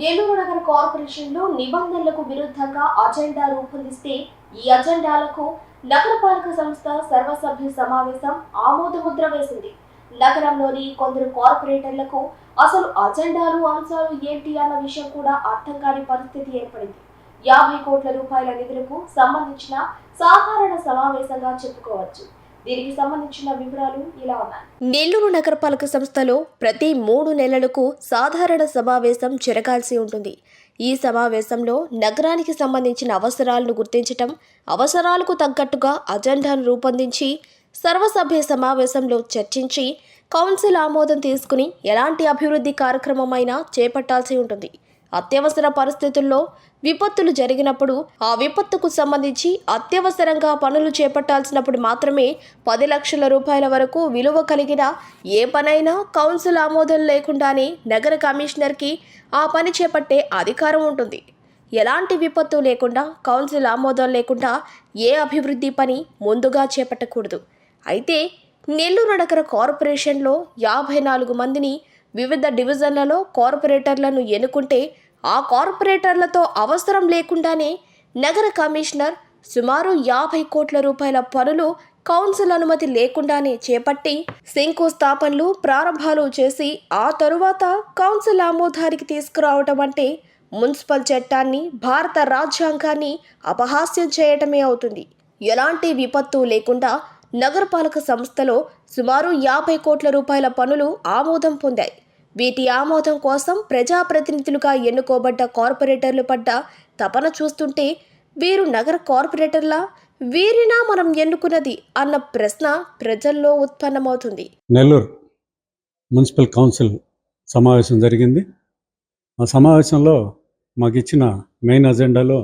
నెల్లూరు నగర కార్పొరేషన్లో నిబంధనలకు విరుద్ధంగా అజెండా రూపొందిస్తే ఈ అజెండాలకు నగరపాలక సంస్థ సర్వసభ్య సమావేశం ఆమోదముద్ర వేసింది. నగరంలోని కొందరు కార్పొరేటర్లకు అసలు అజెండాలు అంశాలు ఏంటి అన్న విషయం కూడా అర్థం కాని పరిస్థితి ఏర్పడింది. 50 కోట్ల రూపాయల నిధులకు సంబంధించిన సాధారణ సమావేశంగా చెప్పుకోవచ్చు. దీనికి సంబంధించిన వివరాలు ఇలా ఉన్నాయి. నెల్లూరు నగరపాలక సంస్థలో ప్రతి 3 నెలలకు సాధారణ సమావేశం జరగాల్సి ఉంటుంది. ఈ సమావేశంలో నగరానికి సంబంధించిన అవసరాలను గుర్తించటం, అవసరాలకు తగ్గట్టుగా అజెండాను రూపొందించి సర్వసభ్య సమావేశంలో చర్చించి కౌన్సిల్ ఆమోదం తీసుకుని ఎలాంటి అభివృద్ధి కార్యక్రమమైనా చేపట్టాల్సి ఉంటుంది. అత్యవసర పరిస్థితుల్లో విపత్తులు జరిగినప్పుడు ఆ విపత్తుకు సంబంధించి అత్యవసరంగా పనులు చేపట్టాల్సినప్పుడు మాత్రమే 10 లక్షల రూపాయల వరకు విలువ కలిగిన ఏ పనైనా కౌన్సిల్ ఆమోదం లేకుండానే నగర కమిషనర్కి ఆ పని చేపట్టే అధికారం ఉంటుంది. ఎలాంటి విపత్తు లేకుండా, కౌన్సిల్ ఆమోదం లేకుండా ఏ అభివృద్ధి పని ముందుగా చేపట్టకూడదు. అయితే నెల్లూరు నగర కార్పొరేషన్లో 54 మందిని వివిధ డివిజన్లలో కార్పొరేటర్లను ఎన్నుకుంటే ఆ కార్పొరేటర్లతో అవసరం లేకుండానే నగర కమిషనర్ సుమారు 50 కోట్ల రూపాయల పనులు కౌన్సిల్ అనుమతి లేకుండానే చేపట్టి శంకుస్థాపనలు ప్రారంభాలు చేసి ఆ తరువాత కౌన్సిల్ ఆమోదానికి తీసుకురావటం అంటే మున్సిపల్ చట్టాన్ని, భారత రాజ్యాంగాన్ని అపహాస్యం చేయటమే అవుతుంది. ఎలాంటి విపత్తు లేకుండా నగరపాలక సంస్థలో సుమారు 50 కోట్ల రూపాయల పనులు ఆమోదం పొందాయి. వీటి ఆమోదం కోసం ప్రజాప్రతినిధులుగా ఎన్నుకోబడ్డ కార్పొరేటర్లు పడ్డ తపన చూస్తుంటే వీరు నగర కార్పొరేటర్లా, వీరినా మనం ఎన్నుకున్నది అన్న ప్రశ్న ప్రజల్లో ఉత్పన్నమవుతుంది. నెల్లూరు మున్సిపల్ కౌన్సిల్ సమావేశం జరిగింది. ఆ సమావేశంలో మాకు ఇచ్చిన మెయిన్ అజెండాలో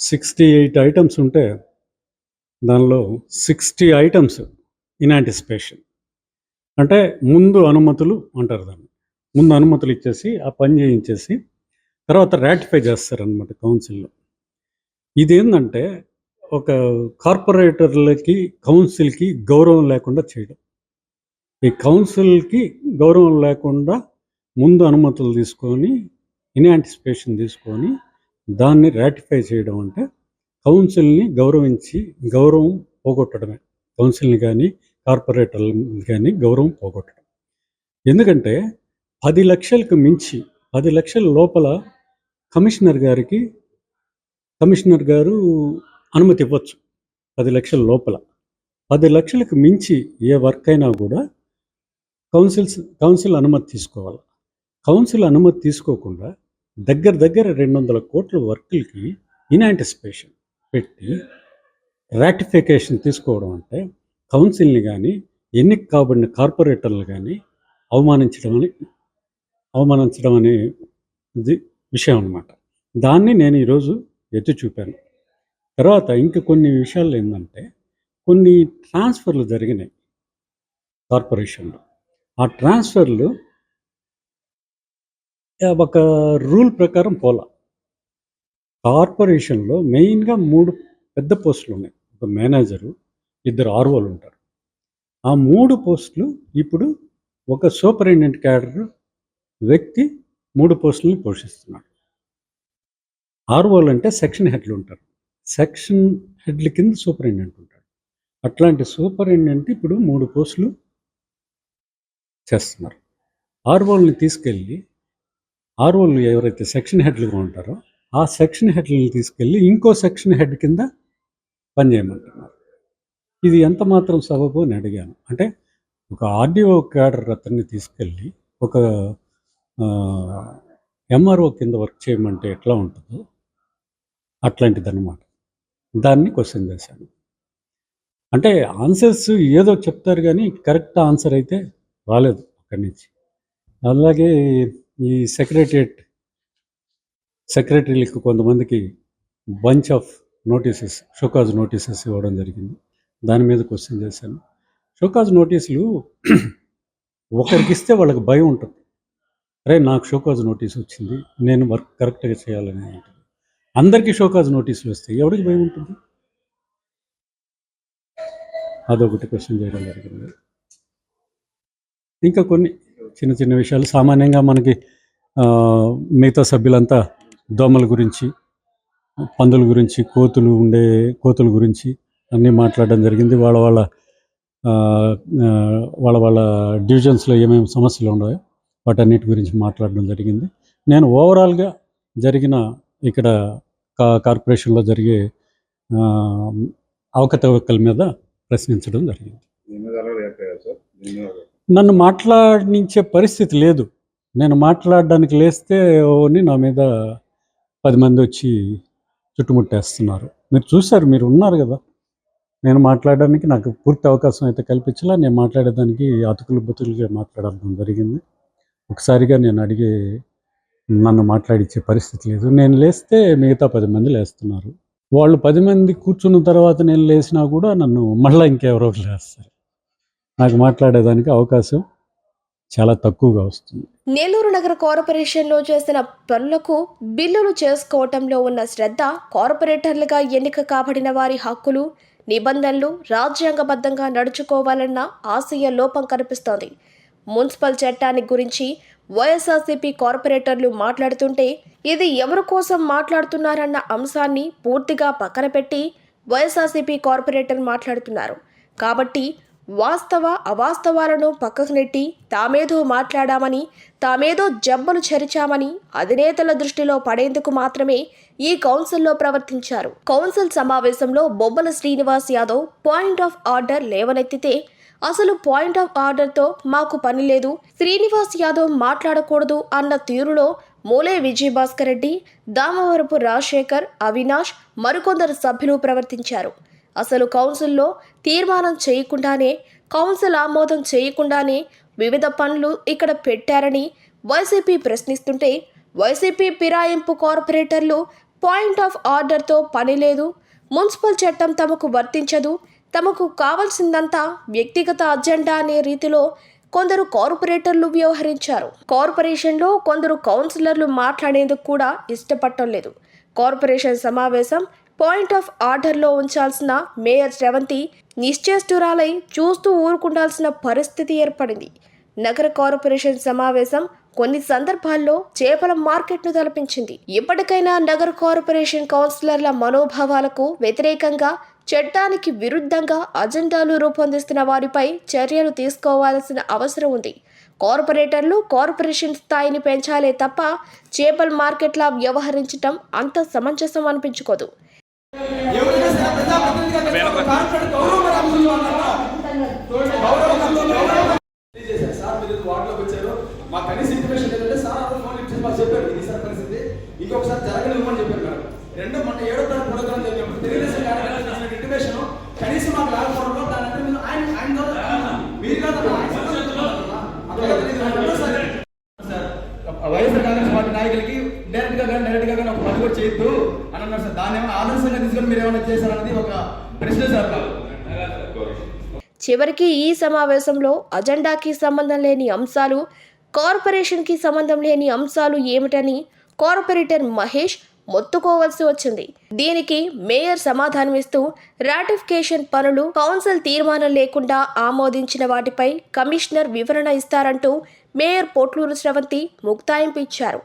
68 ఐటమ్స్ ఉంటే దానిలో 60 ఐటమ్స్ ఇన్ యాంటిసిపేషన్, అంటే ముందు అనుమతులు అంటారు. దాన్ని ముందు అనుమతులు ఇచ్చేసి ఆ పని చేయించేసి తర్వాత రాటిఫై చేస్తారనమాట కౌన్సిల్లో. ఇదేంటంటే ఒక కార్పొరేటర్లకి కౌన్సిల్కి గౌరవం లేకుండా చేయడం. ఈ కౌన్సిల్కి గౌరవం లేకుండా ముందు అనుమతులు తీసుకొని ఇన్ యాంటిసిపేషన్ తీసుకొని దాన్ని రాటిఫై చేయడం అంటే కౌన్సిల్ని గౌరవించి గౌరవం పోగొట్టడమే. కౌన్సిల్ని కానీ కార్పొరేటర్ని కానీ గౌరవం పోగొట్టడం. ఎందుకంటే 10 లక్షలకు మించి 10 లక్షల లోపల కమిషనర్ గారు అనుమతి ఇవ్వచ్చు. 10 లక్షల లోపల. 10 లక్షలకు మించి ఏ వర్క్ అయినా కూడా కౌన్సిల్ అనుమతి తీసుకోవాలి. కౌన్సిల్ అనుమతి తీసుకోకుండా దగ్గర 200 కోట్ల వర్కులకి ఇన్ యాంటిసిపేషన్ పెట్టి రాటిఫికేషన్ తీసుకోవడం అంటే కౌన్సిల్ని కానీ ఎన్నిక కాబడిన కార్పొరేటర్లు కానీ అవమానించడం అనే విషయం అన్నమాట. దాన్ని నేను ఈరోజు ఎత్తి చూపాను. తర్వాత ఇంకా కొన్ని విషయాలు ఏంటంటే కొన్ని ట్రాన్స్ఫర్లు జరిగినాయి కార్పొరేషన్లో. ఆ ట్రాన్స్ఫర్లు ఒక రూల్ ప్రకారం పోలా. కార్పొరేషన్లో మెయిన్గా 3 పెద్ద పోస్టులు ఉన్నాయి. ఒక మేనేజరు, 2 ఆర్ఓలు ఉంటారు. ఆ 3 పోస్టులు ఇప్పుడు ఒక సూపరింటెండెంట్ క్యాడర్ వ్యక్తి 3 పోస్టులని పోషిస్తున్నాడు. ఆర్ఓలు అంటే సెక్షన్ హెడ్లు ఉంటారు. సెక్షన్ హెడ్ల కింద సూపరింటెండెంట్ ఉంటాడు. అట్లాంటి సూపరింటెండెంట్ ఇప్పుడు 3 పోస్టులు చేస్తున్నారు. ఆర్ఓల్ని తీసుకెళ్ళి, ఆర్ఓలు ఎవరైతే సెక్షన్ హెడ్లుగా ఉంటారో ఆ సెక్షన్ హెడ్లని తీసుకెళ్ళి ఇంకో సెక్షన్ హెడ్ కింద పనిచేయమంటున్నారు. ఇది ఎంత మాత్రం సబబు అని అడిగాను. అంటే ఒక ఆర్డీఓ క్యాడర్ అతన్ని తీసుకెళ్ళి ఒక ఎంఆర్ఓ కింద వర్క్ చేయమంటే ఎట్లా ఉంటుందో అట్లాంటిది అన్నమాట. దాన్ని క్వశ్చన్ చేశాను. అంటే ఆన్సర్స్ ఏదో చెప్తారు కానీ కరెక్ట్ ఆన్సర్ అయితే రాలేదు అక్కడి నుంచి. అలాగే ఈ సెక్రటరీలకు కొంతమందికి bunch of notices, show cause notices ఇవ్వడం జరిగింది. దాని మీద క్వశ్చన్ చేశాను. షోకాజ్ నోటీసులు ఒకరికి ఇస్తే వాళ్ళకి భయం ఉంటుంది. అరే నాకు షోకాజ్ నోటీస్ వచ్చింది, నేను వర్క్ కరెక్ట్గా చేయాలని ఉంటుంది. అందరికీ షోకాజ్ నోటీసులు వస్తాయి, ఎవరికి భయం ఉంటుంది? అదొకటి క్వశ్చన్ చేయడం జరిగింది. ఇంకా కొన్ని చిన్న విషయాలు సామాన్యంగా మనకి ఆ, మిగతా సభ్యులంతా దోమల గురించి, పందుల గురించి, కోతుల గురించి అన్నీ మాట్లాడడం జరిగింది. ఆ, ఆ, వాళ్ళ డివిజన్స్లో ఏమేమి సమస్యలు ఉన్నాయో వాటన్నిటి గురించి మాట్లాడడం జరిగింది. నేను ఓవరాల్గా జరిగిన ఇక్కడ కార్పొరేషన్లో జరిగే ఆ, అవకతవకల మీద ప్రశ్నించడం జరిగింది. నన్ను మాట్లాడించే పరిస్థితి లేదు. నేను మాట్లాడడానికి లేస్తే నా మీద 10 మంది వచ్చి చుట్టుముట్టేస్తున్నారు. మీరు చూశారు, మీరు ఉన్నారు కదా. నేను మాట్లాడడానికి నాకు పూర్తి అవకాశం అయితే కల్పించలా. నేను మాట్లాడేదానికి అతుకులు బతుకులుగా మాట్లాడడం జరిగింది. ఒకసారిగా నేను నన్ను మాట్లాడించే పరిస్థితి లేదు. నేను లేస్తే మిగతా 10 మంది లేస్తున్నారు. వాళ్ళు 10 మంది కూర్చున్న తర్వాత నేను లేచినా కూడా నన్ను మళ్ళీ ఇంకెవరో ఒకరు లేస్తారు. నాకు మాట్లాడేదానికి అవకాశం చాలా తక్కువగా వస్తుంది. నెల్లూరు నగర కార్పొరేషన్లో చేసిన పనులకు బిల్లులు చేసుకోవటంలో ఉన్న శ్రద్ధ, కార్పొరేటర్లుగా ఎన్నిక కాబడిన వారి హక్కులు, నిబంధనలు రాజ్యాంగబద్ధంగా నడుచుకోవాలన్న ఆశయ లోపం కనిపిస్తోంది. మున్సిపల్ చట్టాన్ని గురించి వైఎస్ఆర్సీపీ కార్పొరేటర్లు మాట్లాడుతుంటే ఇది ఎవరి కోసం మాట్లాడుతున్నారన్న అంశాన్ని పూర్తిగా పక్కన పెట్టి వైఎస్ఆర్సీపీ కార్పొరేటర్ మాట్లాడుతున్నారు. కాబట్టి వాస్తవ అవాస్తవాలను పక్కకు నెట్టి తామేదో మాట్లాడామని, తామేదో జబ్బలు చరిచామని అధినేతల దృష్టిలో పడేందుకు మాత్రమే ఈ కౌన్సిల్లో ప్రవర్తించారు. కౌన్సిల్ సమావేశంలో Bobbala Srinivas Yadav point of order లేవనెత్తితే అసలు పాయింట్ ఆఫ్ ఆర్డర్తో మాకు పని లేదు, శ్రీనివాస్ యాదవ్ మాట్లాడకూడదు అన్న తీరులో మూలే విజయభాస్కర్ రెడ్డి, దామవరపు రాజశేఖర్, అవినాష్ మరికొందరు సభ్యులు ప్రవర్తించారు. అసలు కౌన్సిల్లో తీర్మానం చేయకుండానే, కౌన్సిల్ ఆమోదం చేయకుండానే వివిధ పనులు ఇక్కడ పెట్టారని వైసీపీ ప్రశ్నిస్తుంటే, వైసీపీ ఫిరాయింపు కార్పొరేటర్లు పాయింట్ ఆఫ్ ఆర్డర్తో పని లేదు, మున్సిపల్ చట్టం తమకు వర్తించదు, తమకు కావాల్సిందంతా వ్యక్తిగత అజెండా అనే రీతిలో కొందరు కార్పొరేటర్లు వ్యవహరించారు. కార్పొరేషన్లో కొందరు కౌన్సిలర్లు మాట్లాడేందుకు కూడా ఇష్టపడటం లేదు. కార్పొరేషన్ సమావేశం పాయింట్ ఆఫ్ ఆర్డర్లో ఉంచాల్సిన మేయర్ శ్రవంతి నిశ్చేష్టురాలై చూస్తూ ఊరుకుండాల్సిన పరిస్థితి ఏర్పడింది. నగర కార్పొరేషన్ సమావేశం కొన్ని సందర్భాల్లో చేపల మార్కెట్ను తలపించింది. ఇప్పటికైనా నగర కార్పొరేషన్ కౌన్సిలర్ల మనోభావాలకు వ్యతిరేకంగా, చట్టానికి విరుద్ధంగా అజెండాలు రూపొందిస్తున్న వారిపై చర్యలు తీసుకోవాల్సిన అవసరం ఉంది. కార్పొరేటర్లు కార్పొరేషన్ స్థాయిని పెంచాలే తప్ప చేపల మార్కెట్లా వ్యవహరించటం అంత సమంజసం అనిపించుకోదు. ఇంకొకసారి జరగనివ్వమని చెప్పారు మేడం. రెండో మొన్న 7వ తారీఖు ప్రోగ్రాం జరిగినప్పుడు తెలుగుదేశం ఇంటిమేషన్ కనీసం మాకు లాగకపోవడంలో దాని వైఎస్ఆర్ కాంగ్రెస్ పార్టీ నాయకులకి డైరెక్ట్ గా కానీ ఒక పని కూడా చేయొద్దు అని అన్నారు సార్. దాన్ని ఏమైనా ఆదర్శంగా తీసుకొని మీరు ఏమైనా చేశారన్నది ఒక ప్రశ్న సార్. చివరికి ఈ సమావేశంలో అజెండాకి సంబంధం లేని అంశాలు, కార్పొరేషన్కి సంబంధం లేని అంశాలు ఏమిటని కార్పొరేటర్ మహేష్ మొత్తుకోవాల్సి వచ్చింది. దీనికి మేయర్ సమాధానమిస్తూ రాటిఫికేషన్ పనులు కౌన్సిల్ తీర్మానం లేకుండా ఆమోదించిన వాటిపై కమిషనర్ వివరణ ఇస్తారంటూ మేయర్ పోట్లూరు శ్రవంతి ముక్తాయింపు ఇచ్చారు.